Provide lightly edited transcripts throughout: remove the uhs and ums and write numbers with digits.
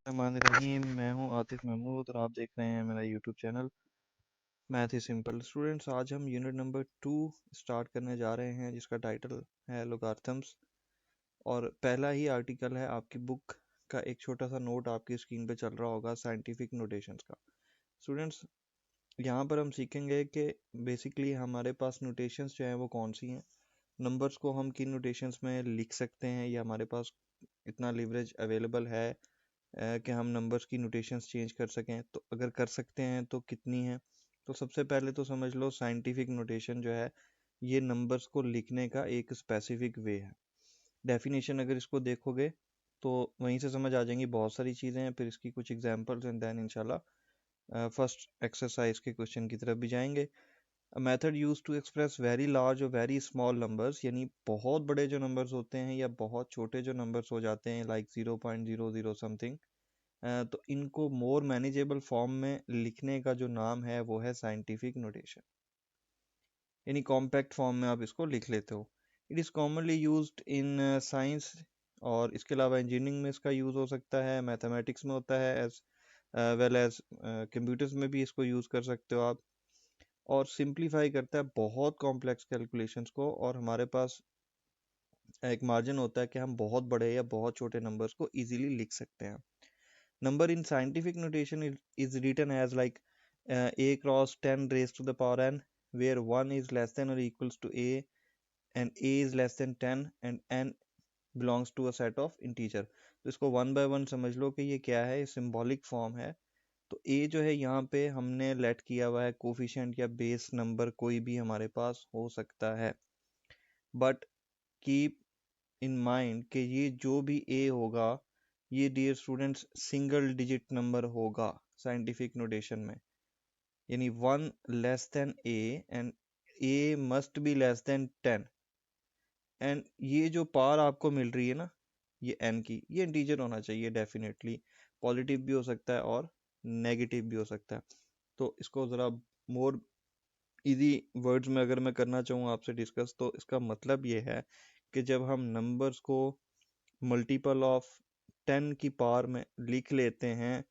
रहीम। मैं हूं आतिफ महमूद और आप देख रहे हैं मेरा यूट्यूब चैनल मैथ ही सिंपल। स्टूडेंट्स, आज हम यूनिट नंबर 2 स्टार्ट करने जा रहे हैं जिसका टाइटल है लोगारिथम्स। और पहला ही आर्टिकल है आपकी बुक का। एक छोटा सा नोट आपकी स्क्रीन पे चल रहा होगा साइंटिफिक नोटेशंस का। स्टूडेंट्स, यहाँ पर हम सीखेंगे कि बेसिकली हमारे पास नोटेशंस जो हैं वो कौन सी हैं, नंबर्स को हम किन नोटेशंस में लिख सकते हैं, या हमारे पास इतना लिवरेज अवेलेबल है कि हम नंबर्स की नोटेशंस चेंज कर सकें। तो अगर कर सकते हैं तो कितनी है। तो सबसे पहले तो समझ लो साइंटिफिक नोटेशन जो है ये नंबर्स को लिखने का एक स्पेसिफिक वे है। डेफिनेशन अगर इसको देखोगे तो वहीं से समझ आ जाएंगी बहुत सारी चीज़ें हैं। फिर इसकी कुछ एग्जांपल्स एंड देन इंशाल्लाह फर्स्ट एक्सरसाइज के क्वेश्चन की तरफ भी जाएंगे। A method use to express very large और वेरी स्मॉल नंबर्स, यानी बहुत बड़े जो नंबर्स होते हैं या बहुत छोटे जो नंबर्स हो जाते हैं लाइक 0.00 समथिंग, तो इनको मोर मैनेजेबल फॉर्म में लिखने का जो नाम है वो है साइंटिफिक नोटेशन, यानी कॉम्पैक्ट फॉर्म में आप इसको लिख लेते हो। It is commonly used in science, और इसके अलावा इंजीनियरिंग में इसका यूज़ हो सकता है, मैथमेटिक्स में होता है, एज वेल एज कंप्यूटर्स में भी इसको यूज़ कर सकते हो आप। और सिंप्लीफाई करता है बहुत कॉम्प्लेक्स कैलकुलेशंस को, और हमारे पास एक मार्जिन होता है कि हम बहुत बड़े या बहुत छोटे नंबर्स को इजीली लिख सकते हैं। Number in scientific notation is written as like a cross 10 raised to the power n, where 1 is less than or equals to a and a is less than 10 and n belongs to a set of integer। तो इसको one by one समझ लो कि ये क्या है, symbolic form है। तो a जो है यहाँ पे हमने लेट किया हुआ है कोफिशिएंट या बेस नंबर, कोई भी हमारे पास हो सकता है। बट कीप इन माइंड कि ये जो भी a होगा ये dear students single digit number होगा साइंटिफिक नोटेशन में, यानी 1 less than a and a must be less than 10। And ये जो पावर आपको मिल रही है ना ये n की, ये इंटीजर होना चाहिए डेफिनेटली। पॉजिटिव भी हो सकता है और नेगेटिव भी हो सकता है। तो इसको ज़रा मोर इजी वर्ड्स में अगर मैं करना चाहूँ आपसे डिस्कस, तो इसका मतलब ये है कि जब हम नंबर्स को मल्टीपल ऑफ 10 की पावर में लिख लेते हैं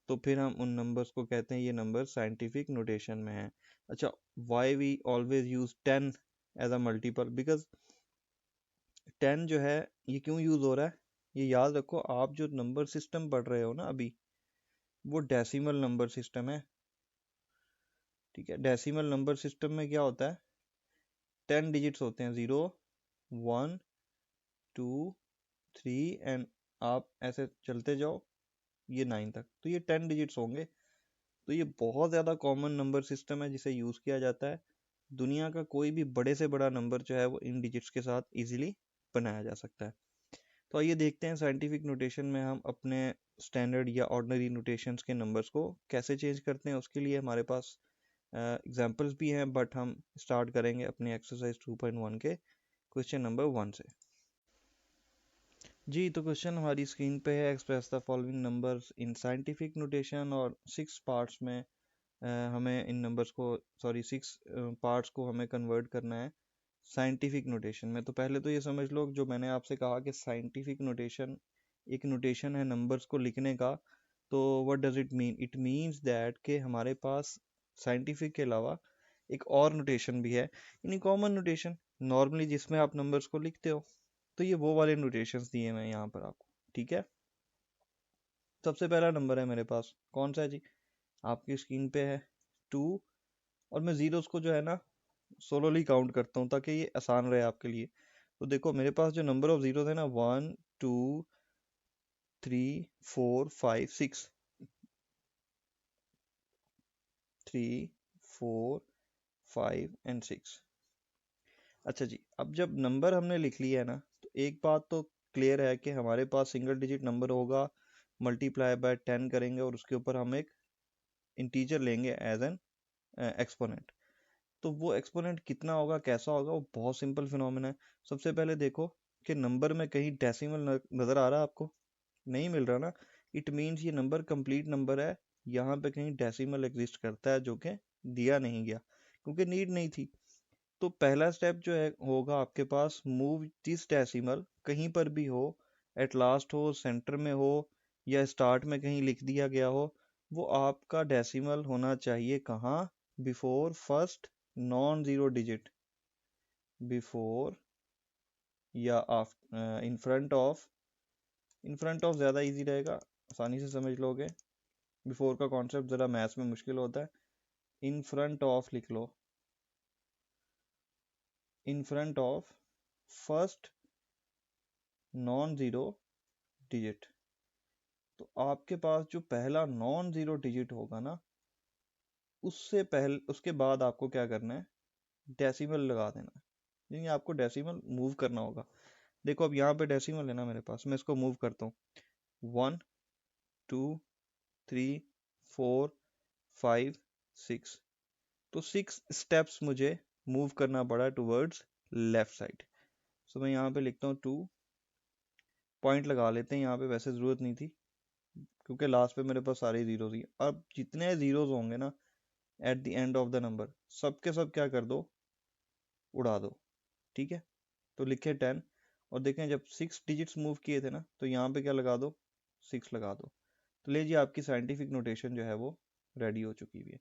तो फिर हम उन नंबर्स को कहते हैं ये नंबर साइंटिफिक नोटेशन में है। अच्छा, why we always use 10 as a multiple, because 10 जो है ये क्यों यूज हो रहा है, ये याद रखो। आप जो नंबर सिस्टम पढ़ रहे हो ना अभी, वो डेसिमल नंबर सिस्टम है। ठीक है, डेसिमल नंबर सिस्टम में क्या होता है, 10 डिजिट्स होते हैं, 0 1 2 3 एंड आप ऐसे चलते जाओ ये 9 तक, तो ये 10 डिजिट्स होंगे। तो ये बहुत ज़्यादा कॉमन नंबर सिस्टम है जिसे यूज़ किया जाता है। दुनिया का कोई भी बड़े से बड़ा नंबर जो है वो इन डिजिट्स के साथ इजीली बनाया जा सकता है। तो आइए देखते हैं साइंटिफिक नोटेशन में हम अपने स्टैंडर्ड या ऑर्डिनरी नोटेशंस के नंबर्स को कैसे चेंज करते हैं। उसके लिए हमारे पास एग्जांपल्स भी हैं, बट हम स्टार्ट करेंगे अपनी एक्सरसाइज 2.1 के क्वेश्चन नंबर 1 से। जी, तो क्वेश्चन हमारी स्क्रीन पे है, express the following numbers in scientific notation, और 6 पार्ट्स में हमें इन नंबर्स को, सॉरी 6 पार्ट्स को हमें कन्वर्ट करना है साइंटिफिक नोटेशन में। तो पहले तो ये समझ लो जो मैंने आपसे कहा कि साइंटिफिक नोटेशन एक नोटेशन है नंबर्स को लिखने का। तो what does it mean, it means that कि हमारे पास साइंटिफिक के अलावा एक और नोटेशन भी है, यानी कॉमन नोटेशन नॉर्मली जिसमें आप नंबर्स को लिखते हो। तो ये वो वाले नोटेशंस दिए मैं यहाँ पर आपको। ठीक है, सबसे पहला नंबर है मेरे पास, कौन सा है जी, आपकी स्क्रीन पे है 2। और मैं जीरोस को जो है ना सोलोली काउंट करता हूँ ताकि ये आसान रहे आपके लिए। तो देखो मेरे पास जो नंबर ऑफ जीरोस है ना, 1 2 3 4 5 6, 3 4 5 एंड 6। अच्छा जी, अब जब नंबर हमने लिख लिया है ना, तो एक बात तो क्लियर है कि हमारे पास सिंगल डिजिट नंबर होगा, मल्टीप्लाई बाय 10 करेंगे और उसके ऊपर हम एक इंटीजर लेंगे एज एन एक्सपोनेंट। तो वो एक्सपोनेंट कितना होगा, कैसा होगा, वो बहुत सिंपल फिनोमेना है। सबसे पहले देखो कि नंबर में कहीं डेसिमल नज़र आ रहा है आपको, नहीं मिल रहा ना, इट मीन्स ये नंबर कंप्लीट नंबर है। यहाँ पे कहीं डेसिमल एग्जिस्ट करता है जो कि दिया नहीं गया क्योंकि नीड नहीं थी। तो पहला स्टेप जो है होगा आपके पास, मूव दिस डेसिमल, कहीं पर भी हो, एट लास्ट हो, सेंटर में हो, या स्टार्ट में कहीं लिख दिया गया हो, वो आपका डेसिमल होना चाहिए कहाँ? Before first non zero digit, before या इन फ्रंट ऑफ ज़्यादा इजी रहेगा, आसानी से समझ लोगे। बिफोर का कॉन्सेप्ट ज़रा मैथ्स में मुश्किल होता है। इन फ्रंट ऑफ लिख लो, in front of first non zero digit. तो आपके पास जो पहला नॉन ज़ीरो डिजिट होगा ना, उससे पहले उसके बाद आपको क्या करना है? डेसिमल लगा देना है, यानी आपको डेसिमल मूव करना होगा। देखो अब यहाँ पे डेसिमल है ना मेरे पास, मैं इसको मूव करता हूँ। 1 2 3 4 5 6, तो 6 स्टेप्स मुझे मूव करना पड़ा टुवर्ड्स लेफ्ट साइड। सो मैं यहाँ पे लिखता हूँ 2, पॉइंट लगा लेते हैं यहाँ पे, वैसे ज़रूरत नहीं थी क्योंकि लास्ट पे मेरे पास सारे जीरोज ही। अब जितने जीरोज होंगे ना at the end of the number, सब के सब क्या कर दो? उड़ा दो, ठीक है। तो लिखे 10, और देखें जब 6 डिजिट्स मूव किए थे ना, तो यहाँ पे क्या लगा दो? 6 लगा दो। तो लीजिए आपकी साइंटिफिक नोटेशन जो है वो रेडी हो चुकी हुई है।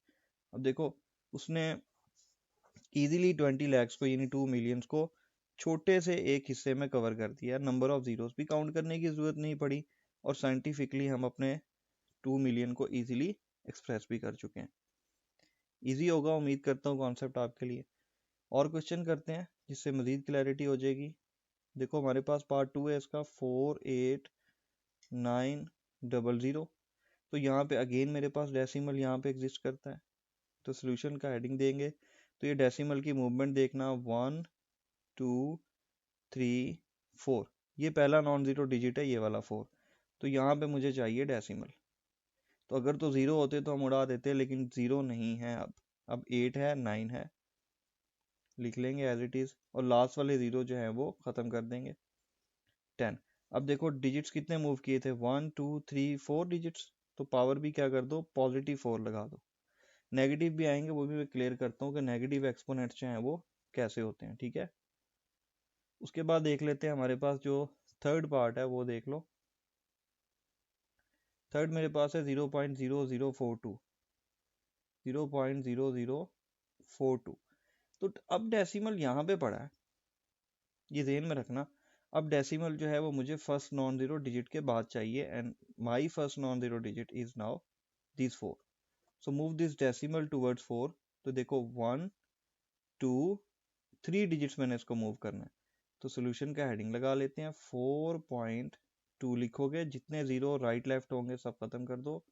अब देखो उसने इजीली 20 lakhs को यानी 2 million को छोटे से एक हिस्से में कवर कर दिया। नंबर ऑफ जीरोस भी काउंट करने की जरूरत नहीं पड़ी, और साइंटिफिकली हम अपने 2 million को इजीली एक्सप्रेस भी कर चुके हैं। इजी होगा उम्मीद करता हूँ कॉन्सेप्ट आपके लिए। और क्वेश्चन करते हैं जिससे मजीद क्लैरिटी हो जाएगी। देखो हमारे पास पार्ट 2 है इसका 48900। तो यहाँ पे अगेन मेरे पास डेसिमल यहाँ पे एग्जिस्ट करता है, तो सोल्यूशन का हेडिंग देंगे तो ये डेसिमल की मूवमेंट देखना 1 2 3 4, ये पहला नॉन जीरो डिजिट है, ये वाला 4। तो यहाँ पे मुझे चाहिए डेसिमल। तो अगर तो ज़ीरो होते तो हम उड़ा देते, लेकिन ज़ीरो नहीं है। अब 8 है 9 है, लिख लेंगे एज इट इज़, और लास्ट वाले ज़ीरो जो है वो ख़त्म कर देंगे। 10। अब देखो डिजिट्स कितने मूव किए थे? 1 2 3 4 डिजिट्स, तो पावर भी क्या कर दो? पॉजिटिव 4 लगा दो। नेगेटिव भी आएंगे, वो भी मैं क्लियर करता हूँ कि नेगेटिव एक्सपोनेंट्स जो हैं वो कैसे होते हैं, ठीक है। उसके बाद देख लेते हैं हमारे पास जो थर्ड पार्ट है वो देख लो। थर्ड मेरे पास है 0.0042, 0.0042। तो अब डेसिमल यहाँ पे पड़ा है, ये ध्यान में रखना। अब डेसिमल जो है वो मुझे फर्स्ट नॉन जीरो डिजिट के बाद चाहिए, and my first non zero digit is now this 4। So move this decimal towards 4। तो देखो 1 2 3 डिजिट्स मैंने इसको मूव करना है। तो सोल्यूशन का हेडिंग लगा लेते हैं, 4.2 लिखोगे, जितने जीरो राइट लेफ्ट होंगे सब खत्म कर दो,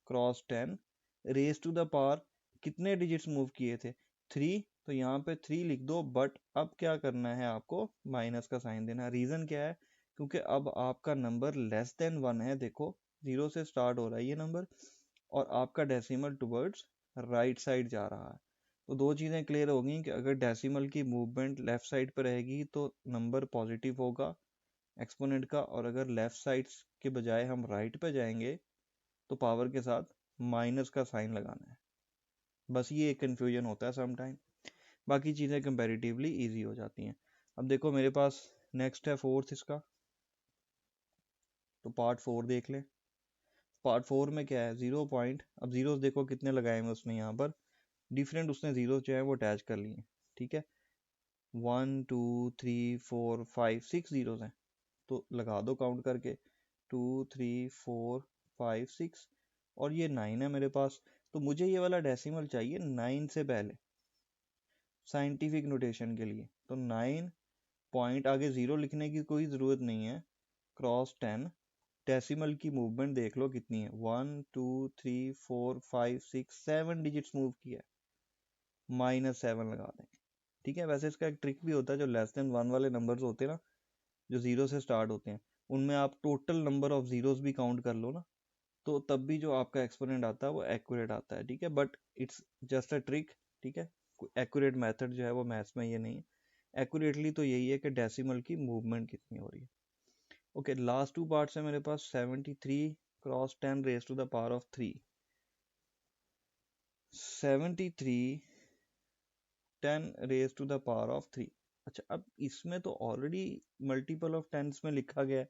cross 10 raise to the power. कितने डिजिट्स मूव किए थे? 3, तो यहाँ पे 3 लिख दो, बट अब क्या करना है आपको? माइनस का साइन देना। रीजन क्या है? क्योंकि अब आपका नंबर लेस देन 1 है। देखो 0 से स्टार्ट हो रहा है ये नंबर, और आपका डेसिमल टुवर्ड्स राइट साइड जा रहा है। तो दो चीज़ें क्लियर हो गई कि अगर डेसिमल की मूवमेंट लेफ्ट साइड पर रहेगी तो नंबर पॉजिटिव होगा एक्सपोनेंट का, और अगर लेफ्ट साइड के बजाय हम राइट पे जाएंगे तो पावर के साथ माइनस का साइन लगाना है। बस ये एक कन्फ्यूजन होता है समटाइम, बाकी चीज़ें कंपैरेटिवली इजी हो जाती हैं। अब देखो मेरे पास नेक्स्ट है फोर्थ इसका, तो पार्ट 4 देख लें। पार्ट 4 में क्या है? 0 पॉइंट, अब जीरोस देखो कितने लगाए हैं उसने यहाँ पर, डिफरेंट उसने जीरो जो है वो अटैच कर लिए, ठीक है। 1 2 3 4 5 6 जीरोस हैं, तो लगा दो काउंट करके 2 3 4 5 6, और ये 9 है मेरे पास। तो मुझे ये वाला डेसिमल चाहिए 9 से पहले साइंटिफिक नोटेशन के लिए। तो 9 पॉइंट, आगे ज़ीरो लिखने की कोई ज़रूरत नहीं है, क्रॉस 10। डेसिमल की मूवमेंट देख लो कितनी है, 1 2 3 4 5 6 7 डिजिट्स मूव किया है, -7 लगा दें, ठीक है। वैसे इसका एक ट्रिक भी होता है, जो लेस देन 1 वाले नंबर्स होते हैं ना, जो जीरो से स्टार्ट होते हैं, उनमें आप टोटल नंबर ऑफ जीरोस भी काउंट कर लो ना, तो तब भी जो आपका एक्सपोनेंट आता है वो एक्यूरेट आता है, ठीक है। But it's just a trick, ठीक है। एक्यूरेट मेथड जो है वो मैथ्स में ये नहीं है। एक्यूरेटली तो यही है कि डेसिमल की मूवमेंट कितनी हो रही है। ओके, लास्ट टू पार्ट्स है मेरे पास, 73 cross 10 raise to the power of 3, 73 10 raise to the power of 3। अच्छा, अब इसमें तो ऑलरेडी मल्टीपल ऑफ टेंस में लिखा गया है,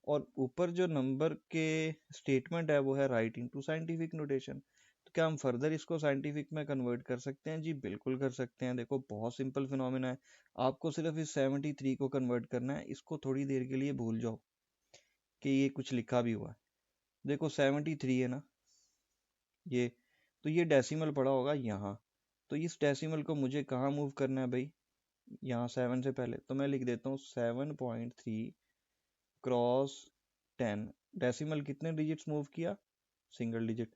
और ऊपर जो नंबर के स्टेटमेंट है वो है राइट इनटू साइंटिफिक नोटेशन। तो क्या हम फर्दर इसको साइंटिफिक में कन्वर्ट कर सकते हैं? जी बिल्कुल कर सकते हैं। देखो बहुत सिंपल फिनोमिना है, आपको सिर्फ इस 73 को कन्वर्ट करना है। इसको थोड़ी देर के लिए भूल जाओ कि ये कुछ लिखा भी हुआ है। देखो 73 है ना ये, तो ये डेसिमल पड़ा होगा यहाँ, तो इस डेसिमल को मुझे कहाँ मूव करना है भाई? यहाँ 7 से पहले, तो मैं लिख देता हूँ 7.3 क्रॉस 10। डेसिमल कितने डिजिट्स मूव किया? Single digit.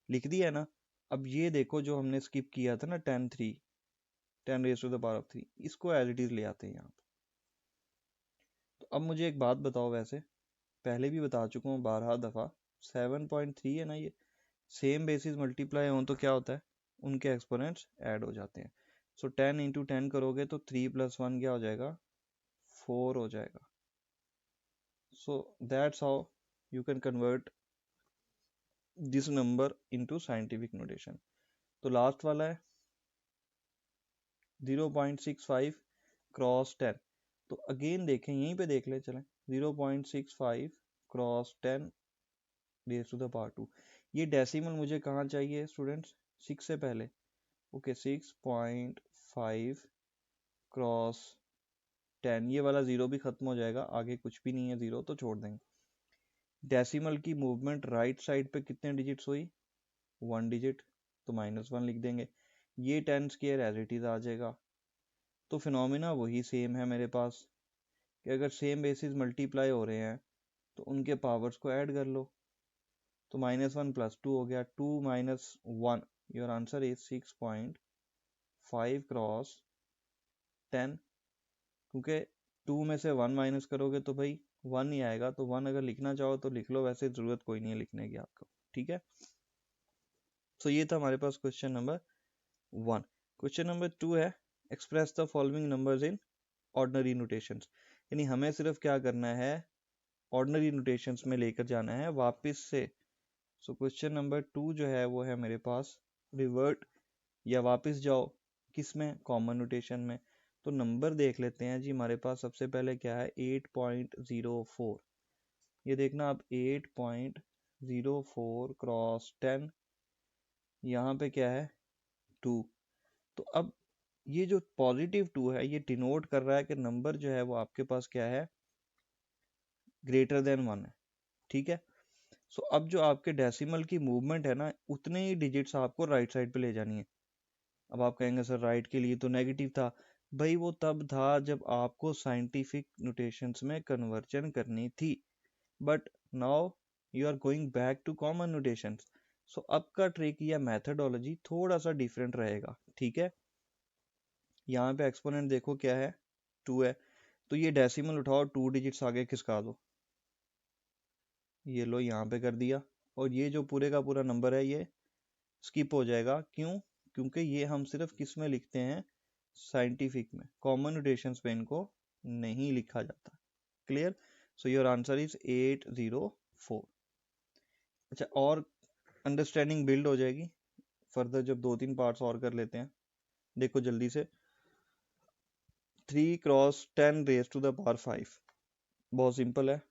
लिख दिया है ना। अब ये देखो जो हमने स्किप किया था ना 10 raise to the power of 3, इसको एज इट इज ले आते हैं यहाँ पे। तो अब मुझे एक बात बताओ, वैसे पहले भी बता चुका हूँ 12 दफ़ा, 7.3 है ना ये, सेम बेसिस मल्टीप्लाई हो तो क्या होता है? उनके एक्सपोनेंट्स ऐड हो जाते हैं। सो 10 इंटू 10 करोगे तो 3 + 1 क्या हो जाएगा? 4 हो जाएगा। So that's how you can convert this number into scientific notation. तो लास्ट वाला है 0.65 क्रॉस 10। तो अगेन देखें, यहीं पे देख ले चलें, 0.65 cross 10 raise to the power 2। ये डेसिमल मुझे कहाँ चाहिए स्टूडेंट्स? 6 से पहले। ओके 6.5 क्रॉस 10, ये वाला जीरो भी खत्म हो जाएगा, आगे कुछ भी नहीं है जीरो, तो छोड़ देंगे। डेसिमल की मूवमेंट राइट साइड पे कितने डिजिट्स हुई? 1 डिजिट, तो -1 लिख देंगे। ये 10 स्क्वायर एज इट इज आ जाएगा। तो फिनोमिना वही सेम है मेरे पास कि अगर सेम बेसिस मल्टीप्लाई हो रहे हैं तो उनके पावर्स को ऐड कर लो। तो -1 + 2 हो गया, 2 - 1, योर आंसर इज 6.5 क्रॉस 10। क्योंकि 2 में से 1 माइनस करोगे तो भाई 1 ही आएगा, तो 1 अगर लिखना चाहो तो लिख लो, वैसे ज़रूरत कोई नहीं है लिखने की आपको, ठीक है। तो ये था हमारे पास क्वेश्चन नंबर 1। क्वेश्चन नंबर 2 है express the following numbers in ordinary notations. यानी हमें सिर्फ क्या करना है, ऑर्डिनरी नोटेशंस में लेकर जाना है वापस से। सो क्वेश्चन नंबर 2 जो है वो है मेरे पास रिवर्ट या वापस जाओ किस में? कॉमन नोटेशन में। तो नंबर देख लेते हैं जी। हमारे पास सबसे पहले क्या है? 8.04। ये देखना आप, 8.04 क्रॉस 10, यहाँ पे क्या है? 2। तो अब ये जो +2 है ये डिनोट कर रहा है कि नंबर जो है वो आपके पास क्या है? ग्रेटर देन 1 है, ठीक है। सो अब जो आपके डेसिमल की मूवमेंट है ना, उतने ही डिजिट्स आपको राइट साइड पे ले जानी है। अब आप कहेंगे सर राइट के लिए तो नेगेटिव था। भाई वो तब था जब आपको साइंटिफिक नोटेशंस में कन्वर्जन करनी थी, but now you are going back to common notations. So अब का ट्रिक या मेथडोलॉजी थोड़ा सा डिफरेंट रहेगा, ठीक है। यहाँ पे एक्सपोनेंट देखो क्या है? 2 है, तो ये डेसिमल उठाओ, 2 डिजिट्स आगे खिसका दो, ये लो यहाँ पे कर दिया। और ये जो पूरे का पूरा नंबर है ये स्किप हो जाएगा, क्यों? क्योंकि ये हम सिर्फ किस में लिखते हैं? साइंटिफिक में। कॉमन नोटेशंस पे इनको नहीं लिखा जाता। Clear? So your answer is 804। अच्छा, और अंडरस्टैंडिंग बिल्ड हो जाएगी फर्दर जब 2-3 पार्ट्स और कर लेते हैं। देखो जल्दी से, 3 cross 10 raise to the power 5, बहुत सिंपल है।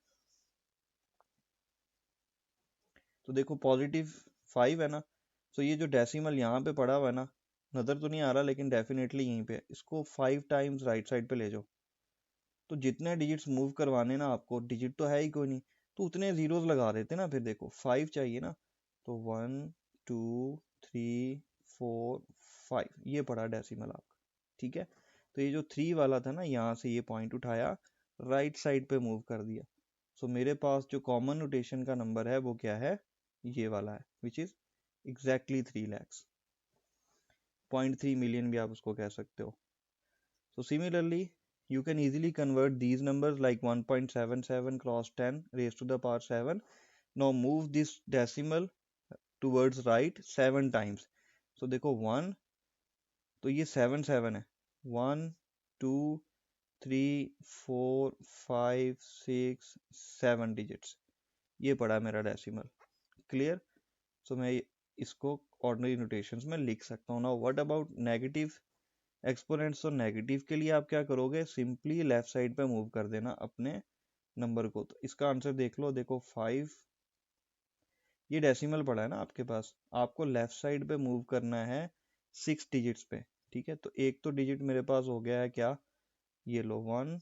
तो देखो +5 है ना, तो ये जो डेसिमल यहाँ पे पड़ा हुआ है ना, नज़र तो नहीं आ रहा लेकिन डेफिनेटली यहीं पे, इसको 5 टाइम्स राइट साइड पे ले जाओ। तो जितने डिजिट्स मूव करवाने ना आपको, डिजिट तो है ही कोई नहीं, तो उतने जीरोस लगा देते ना। फिर देखो 5 चाहिए ना, तो 1 2 3 4 5, ये पड़ा डेसिमल आपका, ठीक है। तो ये जो 3 वाला था ना, यहाँ से ये पॉइंट उठाया, राइट साइड पे मूव कर दिया। सो मेरे पास जो कॉमन नोटेशन का नंबर है वो क्या है? ये वाला है, which is exactly 3 lakhs, 0.3 million भी आप उसको कह सकते हो। So similarly, you can easily convert these numbers like 1.77 cross 10 raised to the power 7. Now move this decimal towards right 7 times. So देखो 1, तो ये 7 7 है, 1 2 3 4 5 6 7 डिजिट्स, ये पड़ा मेरा डेसिमल। क्लियर? सो मैं इसको ऑर्डिनरी नोटेशंस में लिख सकता हूँ। Now what about negative exponents? तो नेगेटिव के लिए आप क्या करोगे? सिंपली लेफ्ट साइड पे मूव कर देना अपने नंबर को। तो इसका आंसर देख लो, देखो 5, ये डेसिमल पड़ा है ना आपके पास, आपको लेफ्ट साइड पे मूव करना है 6 डिजिट्स पे, ठीक है। तो एक तो डिजिट मेरे पास हो गया है क्या, ये लो 1।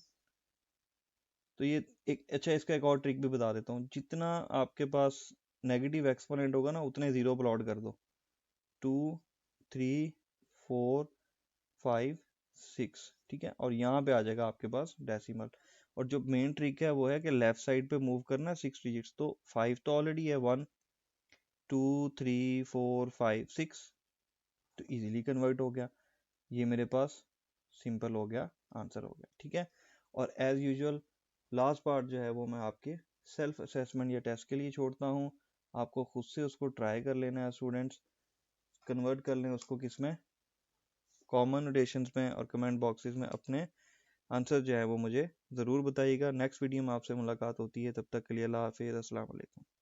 तो ये एक अच्छा, इसका एक और ट्रिक भी बता देता हूँ, जितना आपके पास नेगेटिव एक्सपोनेंट होगा ना उतने जीरो प्लॉट कर दो, 2, 3, 4, 5, 6, ठीक है। और यहाँ पे आ जाएगा आपके पास डेसिमल। और जो मेन ट्रिक है वो है कि लेफ्ट साइड पे मूव करना 6 डिजिट्स। तो 5 तो ऑलरेडी है, 1, 2, 3, 4, 5, 6, तो इजीली कन्वर्ट हो गया। ये मेरे पास सिंपल हो गया, आंसर हो गया, ठीक है। और एज यूजुअल लास्ट पार्ट जो है वो मैं आपके सेल्फ असेसमेंट या टेस्ट के लिए छोड़ता हूँ। आपको खुद से उसको ट्राई कर लेना है स्टूडेंट्स, कन्वर्ट कर लें उसको किस में, कॉमन नोटेशंस में, और कमेंट बॉक्सेस में अपने आंसर जो है वो मुझे ज़रूर बताइएगा। नेक्स्ट वीडियो में आपसे मुलाकात होती है, तब तक के लिए अल्लाह हाफिज़, अस्सलाम वालेकुम।